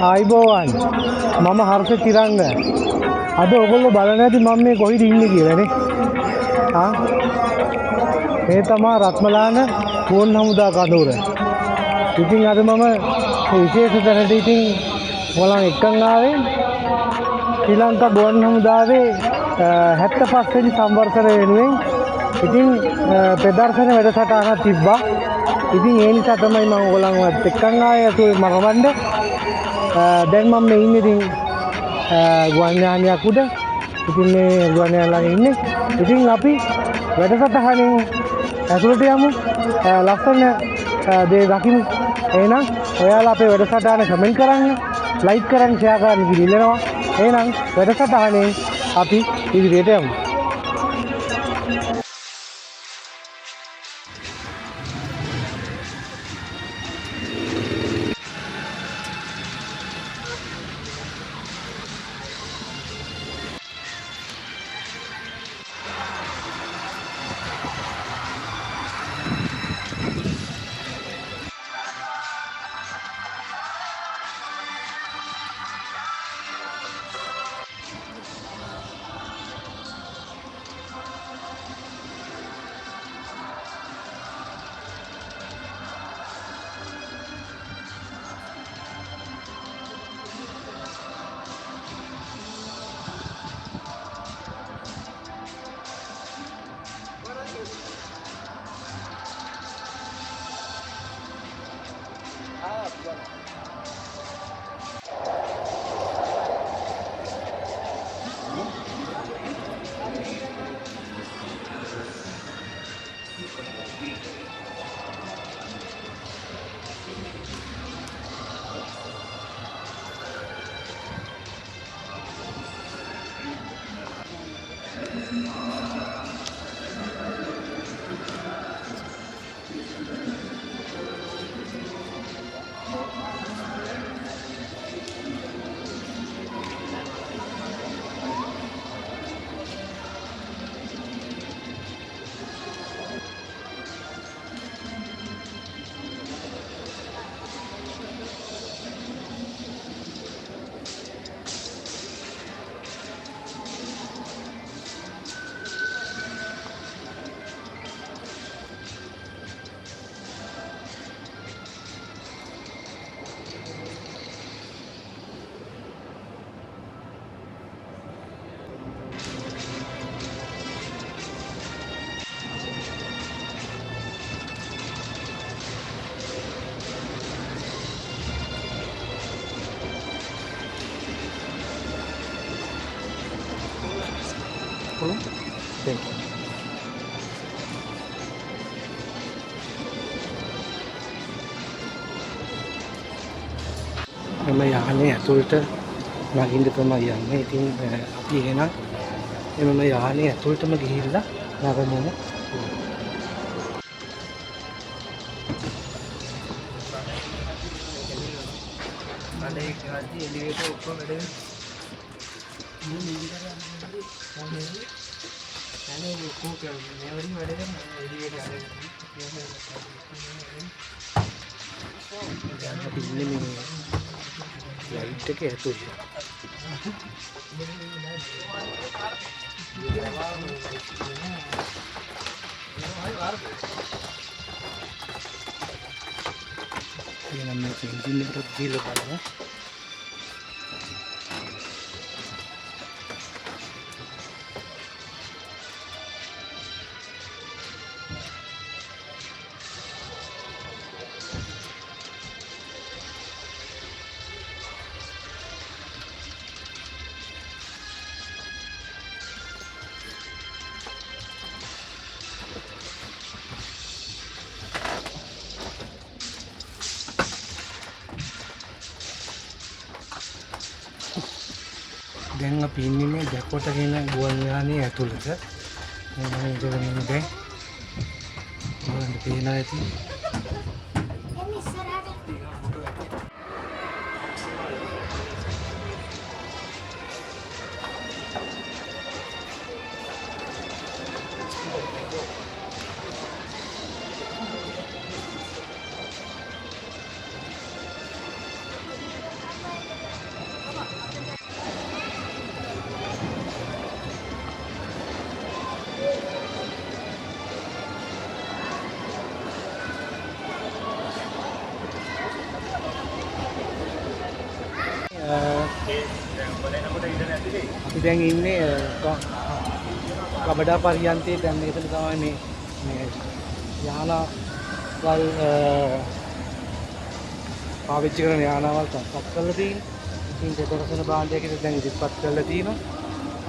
ආයිබෝවන් මම හර්ෂ තිරංග අද ඔයගොල්ලෝ බලන්න ඇති මම මේ කොහෙද ඉන්නේ කියලානේ මේ තමයි රත්මලාන ගුවන් හමුදා කඳවුර. ඉතින් අද මම විශේෂ තැනට ඉතින් ඔයාලන් එක්කන් ආවේ ශ්‍රී ලංකා ගුවන් හමුදාවේ 75 වෙනි සංවර්ෂණය වෙනුවෙන් ඉතින් ප්‍රදර්ශන වැඩසටහනක් තිබ්බා. ඉතින් ඒ නිසා තමයි මම ඔයගොල්ලන්වත් එක්කන් ආවේ අතේ මරවන්න. දැන් මම මේ ඉන්නේ ඉතින් ගුවන් යානයක් උඩ. ඉතින් මේ ගුවන් යාන ළඟ ඉන්නේ. ඉතින් අපි වැඩසටහනේ ඇතුළට යමු. ලස්සන දේ දකිමු. එහෙනම් ඔයාලා අපේ වැඩසටහන කමෙන්ට් කරන්න, ලයික් කරන්න, ෂෙයා කරන්න කිව්වෙනවා. එහෙනම් වැඩසටහනේ අපි ඉදිරියට යමු. Thank you. මම යහනේ ඇතුළට නගින්න තමයි යන්නේ. ඉතින් අපි එහෙනම් මම යහනේ ඇතුළටම ගිහිල්ලා නගමු. අනේ කාටි එලිවේටර් ඔක්කොම වැඩ අනේ කොහොමද මේ වගේ වැඩ කරන එලිවේටර් අපි ඉන්නේ මේ ලයිට් එක ඇතුළේ. එහෙනම් මේ එන්ජින් එකට දීලා බලන්න. දැන් අපි ඉන්නේ මේ දැකොට කියන ගුවන් යානයේ ඇතුළත. මම ඉඳගෙන ඉන්නේ දැන්. බලන්න පේනවා ඇති. අපි දැන් ඉන්නේ කබඩා පරියන්තයේ දැන් මෙතන තමයි මේ යානවල් පාවිච්චි කරන යානවල් පත් කරලා තියෙන්නේ. ඉතින් දෙදරසන භාණ්ඩයක දැන් ඉදිරිපත් කරලා තියෙනවා.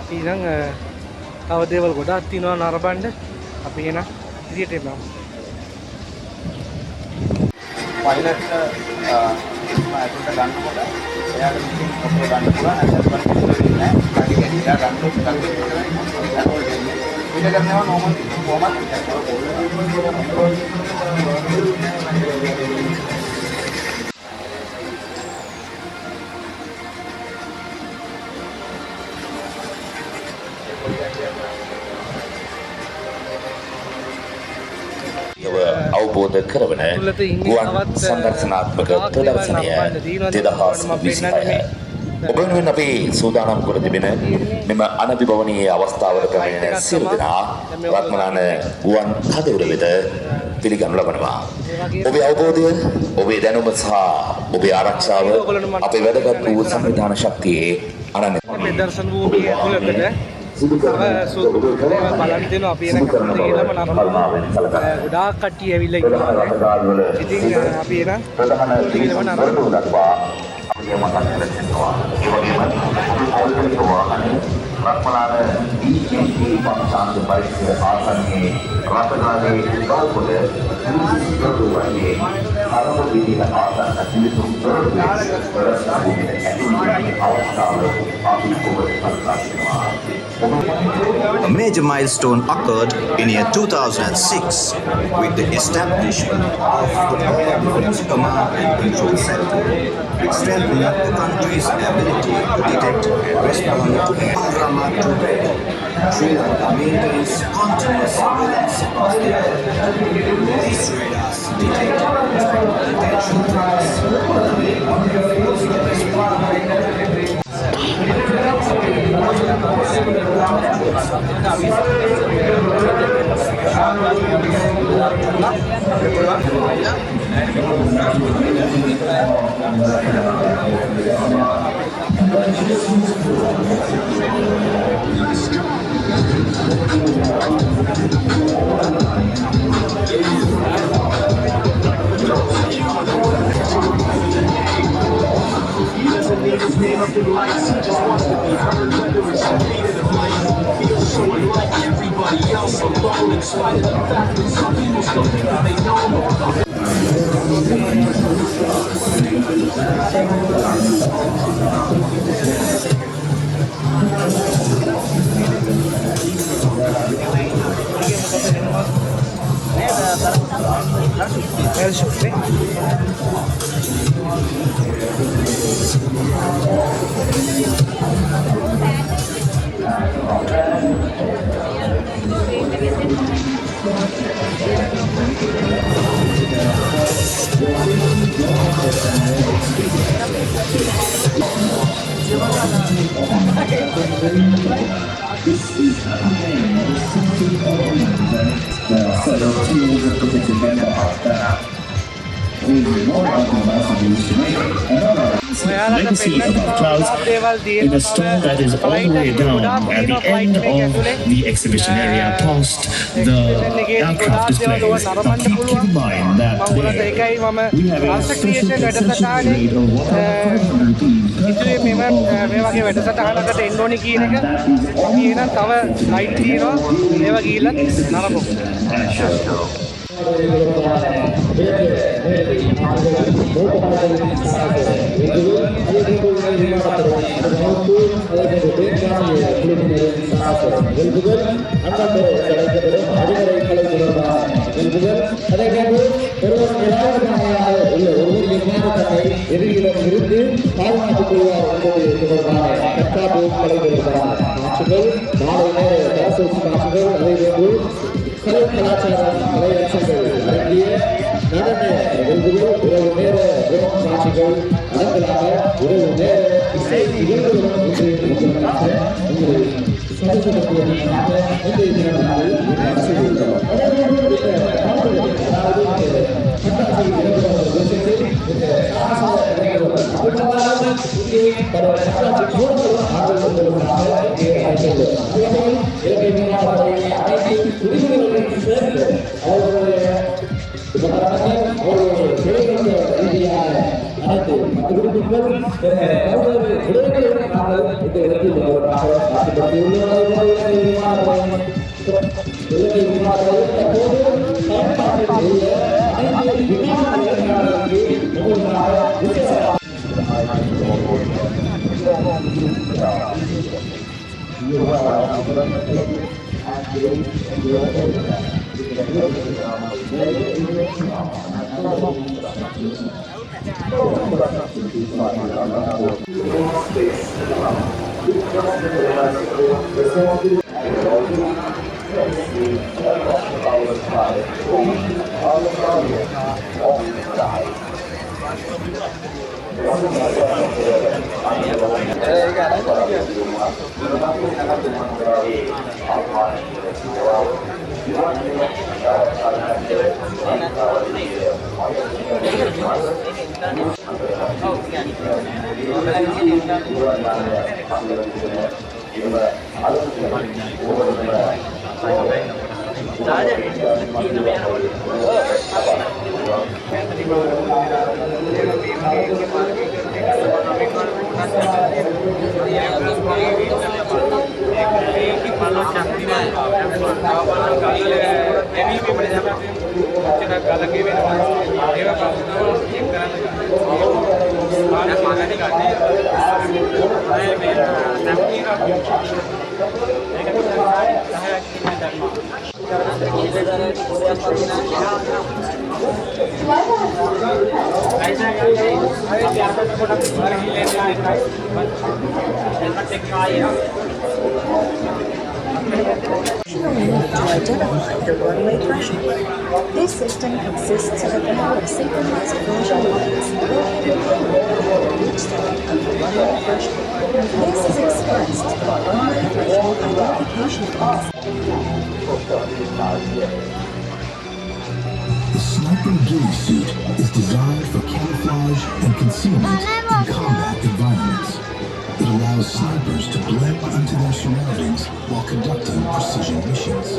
අපි නම් තව දේවල් ගොඩාක් තියෙනවා නරඹන්න. අපි එන ඉදිරියට එනවා. පයිලට් ගන්නකොට එයාට මිෂින් ඔක්කොම ගන්න පුළුවන්. නැත්නම් නෑ. ඒකේ එයා ගන්න ඊට කරනවා නෝමල් කොහොමද? අවබෝධ කරවන ගුවන් සංදර්ශනාත්මක ප්‍රදර්ශනය 2026 ඔබ වෙනුවෙන් අපි සූදානම් කර තිබෙන මෙම අනභිභවනීය අවස්ථාවට පැමිණෙන සියලු දෙනා රත්මලාන ගුවන් කඳවුර වෙත පිළිගනු ලබනවා. ඔබේ අවබෝධය, ඔබේ දැනුම සහ ඔබේ ආරක්ෂාව අපේ වැදගත් වූ සංවිධාන ශක්තියේ අනන්‍ය ප්‍රදර්ශන භූමිය තුලකට බලන්න දෙනවා. අපි එන කටේලම නරඹනවා. ගොඩාක් කට්ටිය ඇවිල්ලා ඉන්නවා. ඉතින් අපි එන ටිකේම නරඹනවා. රත්මලාන DMT පක්ෂාන්ත පරිසර ආසන්නයේ රටකාගේ ගෞපොළ දුරුවන්නේ අරම විදින ආසන්න පිළිතුරු A major milestone occurred in year 2006 with the establishment of the Air Defense Command and Control Center, which strengthened the country's ability to detect and respond to Panorama 2. Sri Lanka maintains continuous surveillance across the island. These radars detect potential threats everybody else alone in spite of the fact that some people still think that they know more. Legacy above clouds in a store that is all the way down at the end of the exhibition area past the aircraft displays. Now keep in mind that we have a special concession rate of To identify the runway threshold. This system consists of a pair of synchronized version lines located at each side of the runway threshold. This is expressed in the runway threshold identification class. The sniper ghillie suit is designed for camouflage and concealment in combat environments. It allows snipers to blend into their surroundings while conducting precision missions.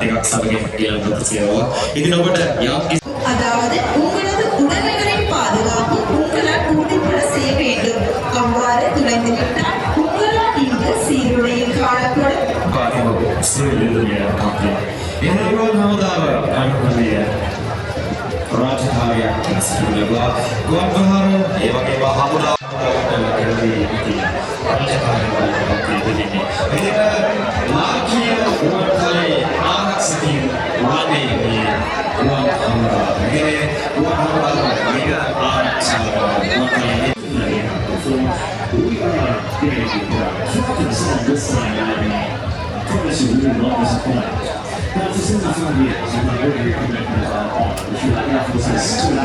එකක් සමගින් කියලා ප්‍රතිචාරව. ඉතින් ඔබට යම් அதாவது உங்களது உடைமைகளின் பாதுகாப்பு உங்களால் உறுதிப்பட செய்ய வேண்டும். அவ்வாறு துளைந்துவிட்டால் உங்களால் இங்கு சீருடையில் காணப்படும் කාර්යව සිවිලිය කාර්යය. එනකොට හමුදාව අනුකම්පාව රාජකාරියක් සිදුවෙලා ගුවන්විහාර ඒ වගේම හමුදාව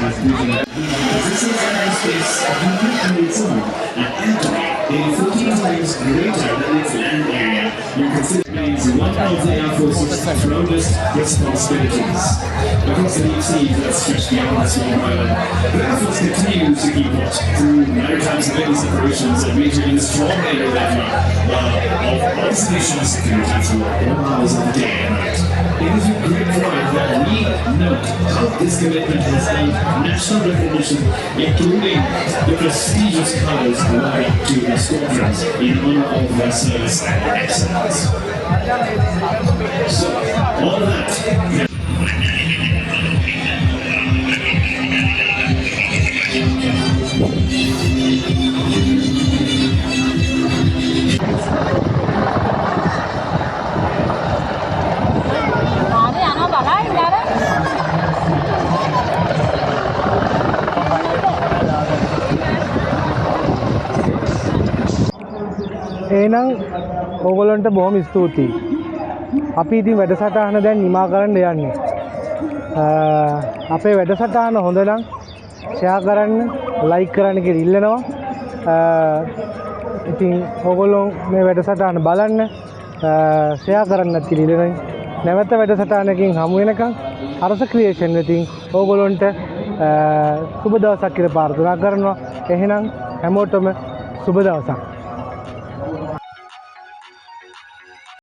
This is airspace completely its own, an airdock being 14 times greater than its land area. You consider planes one of the Air Force's proudest responsibilities. Across the deep seas that stretch beyond the small island, the Air Force continues to keep watch through maritime surveillance operations and maintaining a strong air network of observation security throughout all hours of the day and night. It is with great pride that we note how this commitment has earned national recognition, including the prestigious colors awarded to the squadrons in honor of their service and excellence. So, all that. එහෙනම් ඕගොල්ලන්ට බොහොම ස්තුතියි. අපි ඉතින් වැඩසටහන දැන් නිමා කරන්න යන්නේ. අපේ වැඩසටහන හොඳ නම් ෂෙයා කරන්න, ලයික් කරන්න කියලා ඉල්ලනවා. ඉතින් ඕගොල්ලෝ මේ වැඩසටහන බලන්න, ෂෙයා කරන්නත් කියලා ඉල්ලනවා. නැවත වැඩසටහනකින් හමු වෙනකන් අරස ක්‍රියේෂන් වෙතින් ඕගොල්ලන්ට සුබ දවසක් කියලා ප්‍රාර්ථනා කරනවා. එහෙනම් හැමෝටම සුබ දවසක්.